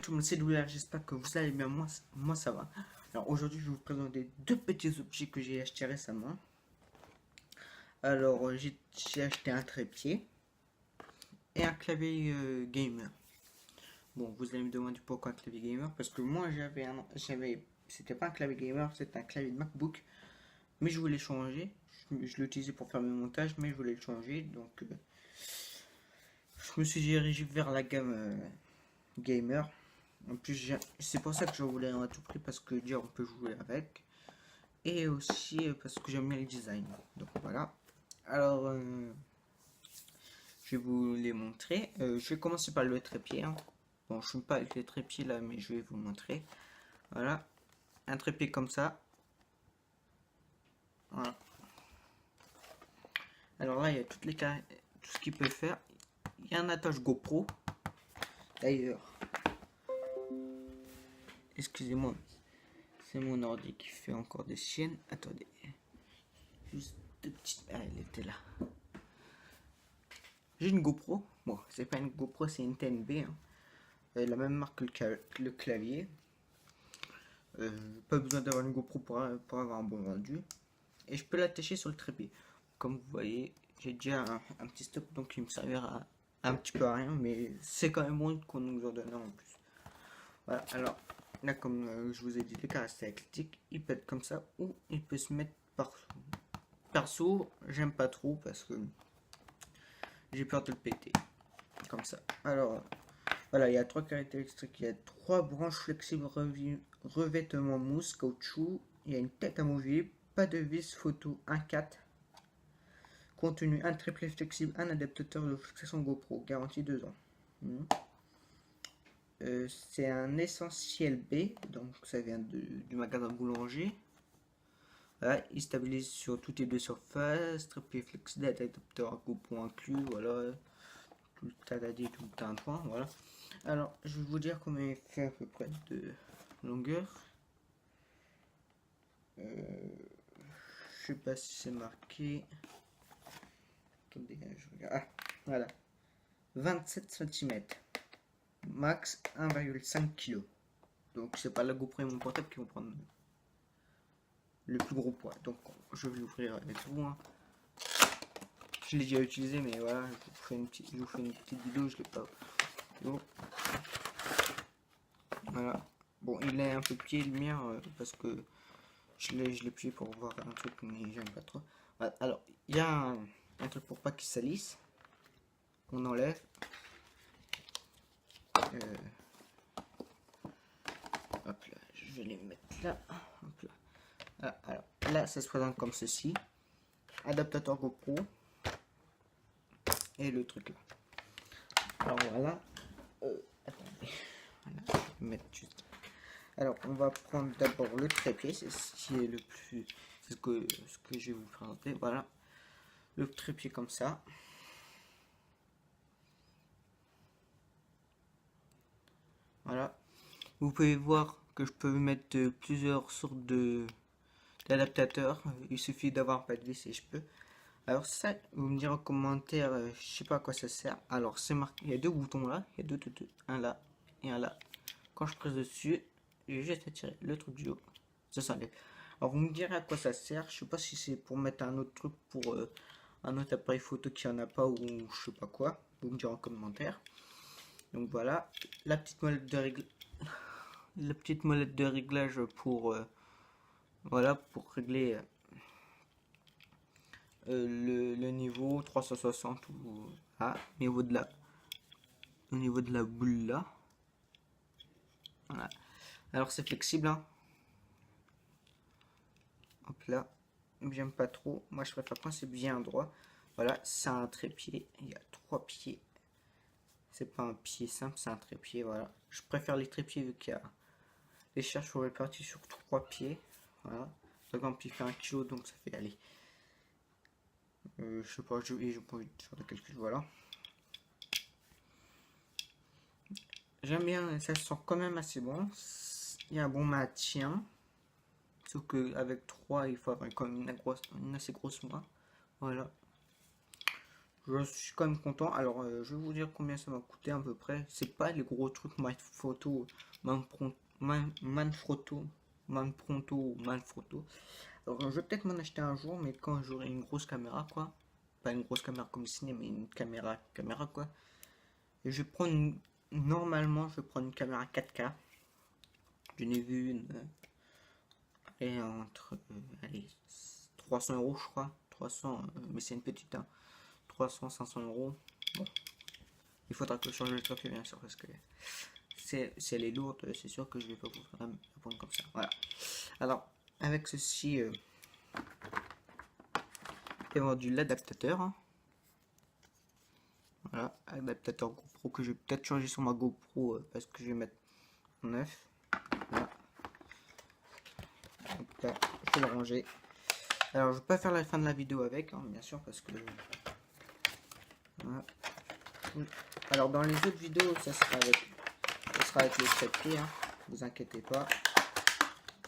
Tout le monde, c'est Louis, j'espère que vous allez bien, moi ça va. Alors aujourd'hui je vais vous présenter deux petits objets que j'ai achetés récemment. Alors j'ai acheté un trépied et un clavier gamer. Bon, vous allez me demander pourquoi un clavier gamer, parce que moi c'était pas un clavier gamer, c'était un clavier de MacBook, mais je voulais changer. Je l'utilisais pour faire mes montages, mais je voulais le changer, donc je me suis dirigé vers la gamme gamer. En plus, c'est pour ça que je voulais à tout prix, parce que déjà on peut jouer avec, et aussi parce que j'aime bien les designs. Donc voilà. Alors, je vais vous les montrer. Je vais commencer par le trépied. Hein. Bon, je ne suis pas avec les trépieds là, mais je vais vous montrer. Voilà, un trépied comme ça. Voilà. Alors là, il y a tout ce qu'il peut faire. Il y a un attache GoPro. D'ailleurs, excusez-moi, c'est mon ordi qui fait encore des siennes. Attendez, juste deux petites. Ah, elle était là. J'ai une GoPro. Bon, c'est pas une GoPro, c'est une TNB. Hein. La même marque que le clavier. Pas besoin d'avoir une GoPro pour avoir un bon rendu. Et je peux l'attacher sur le trépied. Comme vous voyez, j'ai déjà un petit stock, donc il me servira un petit peu à rien, mais c'est quand même bon qu'on nous en donne en plus. Voilà, alors là, comme je vous ai dit, les caractéristiques, il peut être comme ça ou il peut se mettre partout. Perso, j'aime pas trop parce que j'ai peur de le péter. Comme ça. Alors, voilà, il y a trois caractéristiques. Il y a trois branches flexibles, revêtement mousse, caoutchouc. Il y a une tête amovible, pas de vis photo 1.4. Contenu, un trépied flexible, un adaptateur de fixation GoPro, garantie 2 ans. C'est un essentiel B, donc ça vient du magasin Boulanger. Voilà, il stabilise sur toutes les deux surfaces, trépied flexible, adaptateur GoPro inclus, voilà. Tout le tadadi, tout le tintouin, voilà. Alors, je vais vous dire combien il fait à peu près de longueur. Je sais pas si c'est marqué. Attendez, je regarde. Ah, voilà. 27 cm. Max 1,5 kg. Donc c'est pas la GoPro et mon portable qui vont prendre le plus gros poids. Donc je vais l'ouvrir avec vous. Hein. Je l'ai déjà utilisé, mais voilà, je vous fais une petite vidéo, je l'ai pas. Bon. Voilà. Bon, il est un peu petit le mien parce que je l'ai plié pour voir un truc, mais j'aime pas trop. Voilà. Alors, il y a un truc pour pas qu'il salisse. On enlève. Hop là, je vais les mettre là. Hop là. Ah, alors là, ça se présente comme ceci. Adaptateur GoPro. Et le truc là. Alors voilà. Attendez. Voilà, je vais mettre juste. Alors, on va prendre d'abord le trépied. C'est ce qui est le plus. C'est ce que je vais vous présenter. Voilà. Le trépied comme ça. Voilà. Vous pouvez voir que je peux mettre plusieurs sortes d'adaptateurs. Il suffit d'avoir pas de vis et je peux. Alors ça, vous me direz en commentaire, je sais pas à quoi ça sert. Alors c'est marqué, il y a deux boutons là, il y a deux, un là et un là. Quand je presse dessus, j'ai juste à tirer le truc du haut, ça s'enlève. Alors vous me direz à quoi ça sert. Je sais pas si c'est pour mettre un autre truc pour un autre appareil photo qui en a pas ou je sais pas quoi. Vous me direz en commentaire. Donc voilà, la petite molette de réglage pour voilà, pour régler le niveau 360 ou au niveau de la boule là. Voilà. Alors c'est flexible. Hein. Hop là. J'aime pas trop. Moi je préfère quand c'est bien droit. Voilà, c'est un trépied. Il y a 3 pieds. C'est pas un pied simple, c'est un trépied. Voilà. Je préfère les trépieds vu qu'il y a les charges sont réparties sur 3 pieds. Voilà. Par exemple, il fait 1 kg, donc ça fait aller. Je sais pas, j'ai pas envie de faire de calcul, voilà. J'aime bien, ça sent quand même assez bon. Il y a un bon maintien. Sauf qu'avec 3, il faut avoir quand même une assez grosse main Voilà. Je suis quand même content. Alors, je vais vous dire combien ça m'a coûté à peu près. C'est pas les gros trucs Manfrotto, Manfrotto. Alors, je vais peut-être m'en acheter un jour, mais quand j'aurai une grosse caméra, quoi. Pas une grosse caméra comme ciné, mais une caméra, quoi. Et je vais prendre normalement, je vais prendre une caméra 4K. J'en ai vu une. Et entre, allez, 300 euros, je crois. 300, mais c'est une petite, hein. 300, 500 euros. Bon, il faudra que je change le trépied, bien sûr, parce que si elle est lourde, c'est sûr que je vais pas pouvoir la prendre comme ça. Voilà. Alors, avec ceci, j'ai vendu l'adaptateur, hein. Voilà, adaptateur GoPro que je vais peut-être changer sur ma GoPro parce que je vais mettre en neuf. Voilà. Donc là, je vais le ranger. Alors, je vais pas faire la fin de la vidéo avec, hein, bien sûr, parce que voilà. Alors, dans les autres vidéos, ça sera avec le trépied, hein. Ne vous inquiétez pas.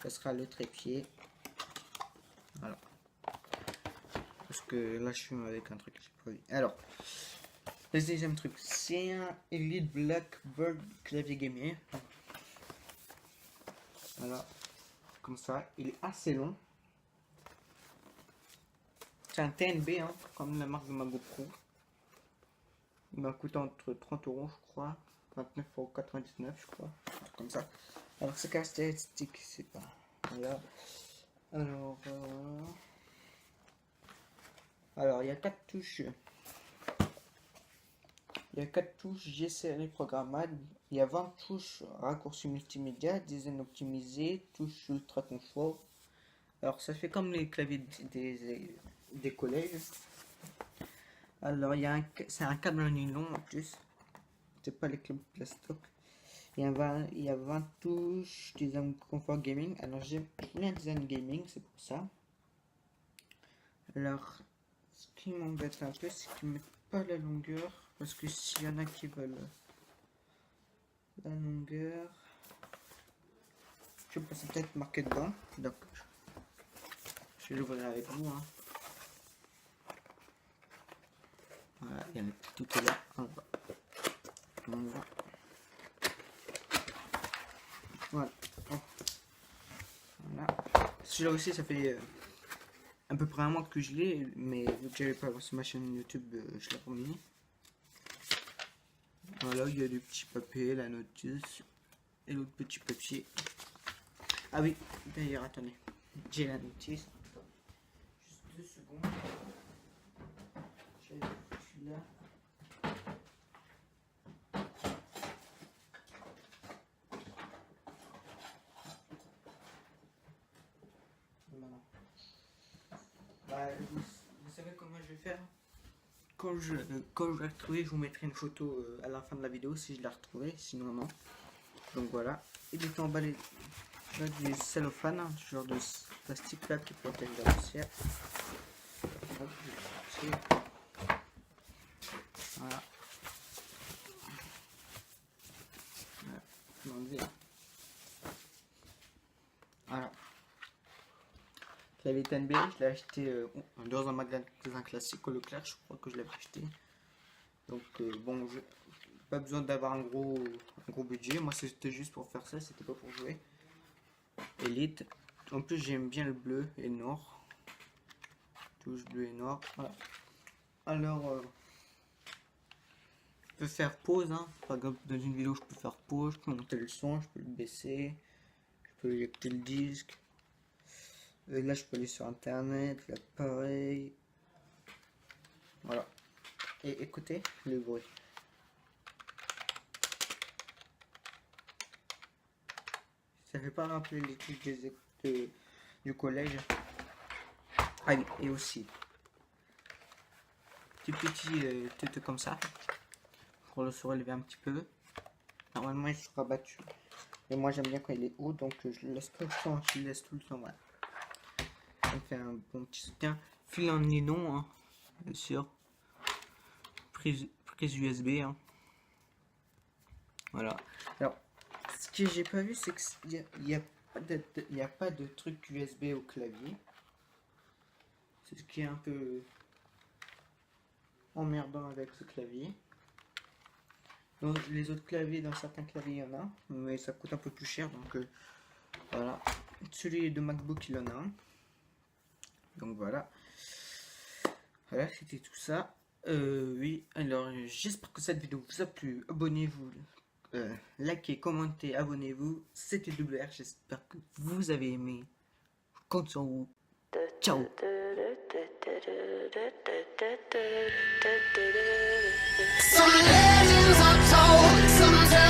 Ça sera le trépied. Voilà. Parce que là, je suis avec un truc que j'ai pas vu. Alors, le deuxième truc, c'est un Elite Blackbird clavier gamer. Voilà. Comme ça. Il est assez long. C'est un TNB, hein, comme la marque de ma GoPro. Il m'a coûté entre 30 euros, je crois. 29,99 €, je crois. Comme ça. Alors, c'est caractéristique, c'est pas. Voilà. Alors, il y a 4 touches. Il y a 4 touches G-Série programmable. Il y a 20 touches raccourcis multimédia, design optimisé, touches ultra confort. Alors, ça fait comme les claviers des collèges. Alors, c'est un câble en nylon en plus. C'est pas les câbles plastoc. Il y a 20 touches design confort gaming. Alors, j'aime bien design gaming, c'est pour ça. Alors, ce qui m'embête un peu, c'est qu'ils ne mettent pas la longueur. Parce que s'il y en a qui veulent la longueur, je sais pas, c'est peut-être marqué dedans. Donc, je vais l'ouvrir avec vous. Hein. Voilà, tout est là. On va. Voilà. Voilà. Celui-là aussi, ça fait à peu près un mois que je l'ai, mais vu que j'avais pas sur ma chaîne YouTube, je l'ai remis. Voilà, il y a des petits papiers, la notice et l'autre petit papier. Ah oui, d'ailleurs, attendez, j'ai la notice. Juste 2 secondes. Je suis là. Vous savez comment je vais faire? Quand je vais retrouver, je vous mettrai une photo à la fin de la vidéo si je l'ai retrouvé, sinon non. Donc voilà, il est emballé là du cellophane, hein, ce genre de plastique là qui protège la poussière. Voilà. Voilà. Clavier TNB, je l'ai acheté dans un magasin classique au Leclerc, je crois que je l'avais acheté. Donc bon, pas besoin d'avoir un gros budget. Moi c'était juste pour faire ça, c'était pas pour jouer. Elite. En plus j'aime bien le bleu et le noir. Touche bleu et noir. Voilà. Alors je peux faire pause, hein. Par exemple dans une vidéo je peux faire pause, je peux monter le son, je peux le baisser, je peux éjecter le disque. Et là je peux aller sur internet, là pareil. Voilà. Et écoutez le bruit. Ça fait pas rappeler les trucs du collège. Ah oui, et aussi petit tuto comme ça pour le surélever un petit peu. Normalement il sera battu, et moi j'aime bien quand il est haut, donc je le laisse tout le temps. Voilà. On fait un bon petit soutien. Fil en nylon, hein, bien sûr. Prise USB. Hein. Voilà. Alors, ce que j'ai pas vu, c'est qu'il n'y a pas de truc USB au clavier. C'est ce qui est un peu emmerdant avec ce clavier. Donc, les autres claviers, dans certains claviers, il y en a, mais ça coûte un peu plus cher, donc voilà. Celui de MacBook, il en a un. Donc voilà. Voilà, c'était tout ça. Oui, alors j'espère que cette vidéo vous a plu. Abonnez-vous, likez, commentez, abonnez-vous. C'était WR, j'espère que vous avez aimé. Je compte sur vous. Ciao. Some legends are told, some tell